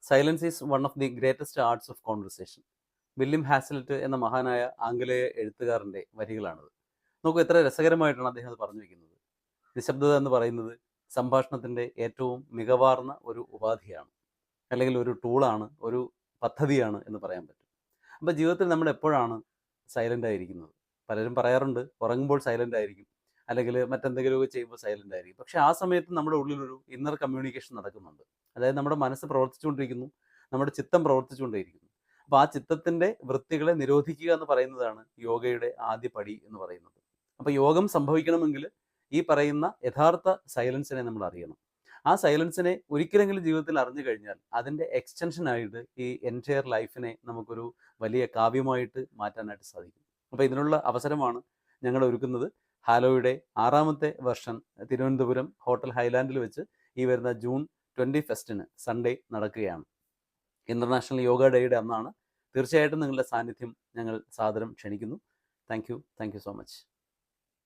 Silence is one of the greatest arts of conversation. William Hazlitt എന്ന മഹാനായ ആംഗലേയ എഴുത്തുകാരൻ്റെ വരികളാണത്. നോക്കൂ, എത്ര രസകരമായിട്ടാണ് അദ്ദേഹം അത് പറഞ്ഞു വയ്ക്കുന്നത്. നിശബ്ദത എന്ന് പറയുന്നത് സംഭാഷണത്തിൻ്റെ ഏറ്റവും മികവാർന്ന ഒരു ഉപാധിയാണ്, അല്ലെങ്കിൽ ഒരു ടൂളാണ്, ഒരു പദ്ധതിയാണ് എന്ന് പറയാൻ പറ്റും. അപ്പോൾ ജീവിതത്തിൽ നമ്മൾ എപ്പോഴാണ് സൈലൻ്റ് ആയിരിക്കുന്നത്? പലരും പറയാറുണ്ട് ഉറങ്ങുമ്പോൾ സൈലൻ്റ് ആയിരിക്കും, അല്ലെങ്കിൽ മറ്റെന്തെങ്കിലുമൊക്കെ ചെയ്യുമ്പോൾ സൈലൻ്റ് ആയിരിക്കും. പക്ഷേ ആ സമയത്ത് നമ്മുടെ ഉള്ളിലൊരു ഇന്നർ കമ്മ്യൂണിക്കേഷൻ നടക്കുന്നുണ്ട്. അതായത് നമ്മുടെ മനസ്സ് പ്രവർത്തിച്ചുകൊണ്ടിരിക്കുന്നു, നമ്മുടെ ചിത്തം പ്രവർത്തിച്ചുകൊണ്ടേയിരിക്കുന്നു. അപ്പോൾ ആ ചിത്തത്തിൻ്റെ വൃത്തികളെ നിരോധിക്കുക എന്ന് പറയുന്നതാണ് യോഗയുടെ ആദ്യ പടി എന്ന് പറയുന്നത്. അപ്പോൾ യോഗം സംഭവിക്കണമെങ്കിൽ ഈ പറയുന്ന യഥാർത്ഥ സൈലൻസിനെ നമ്മൾ അറിയണം. ആ സൈലൻസിനെ ഒരിക്കലെങ്കിലും ജീവിതത്തിൽ അറിഞ്ഞു കഴിഞ്ഞാൽ അതിൻ്റെ എക്സ്റ്റൻഷനായിട്ട് ഈ എൻറ്റയർ ലൈഫിനെ നമുക്കൊരു വലിയ കാവ്യമായിട്ട് മാറ്റാനായിട്ട് സാധിക്കും. അപ്പോൾ ഇതിനുള്ള അവസരമാണ് ഞങ്ങൾ ഒരുക്കുന്നത്. ഹാലോയുടെ 6ാമത്തെ വെർഷൻ തിരുവനന്തപുരം ഹോട്ടൽ ഹൈലാൻഡിൽ വെച്ച് ഈ വരുന്ന ജൂൺ 21 സൺഡേ നടക്കുകയാണ്. ഇൻ്റർനാഷണൽ യോഗ ഡേയുടെ അന്നാണ്. തീർച്ചയായിട്ടും നിങ്ങളുടെ സാന്നിധ്യം ഞങ്ങൾ സാദരം ക്ഷണിക്കുന്നു. Thank you so much.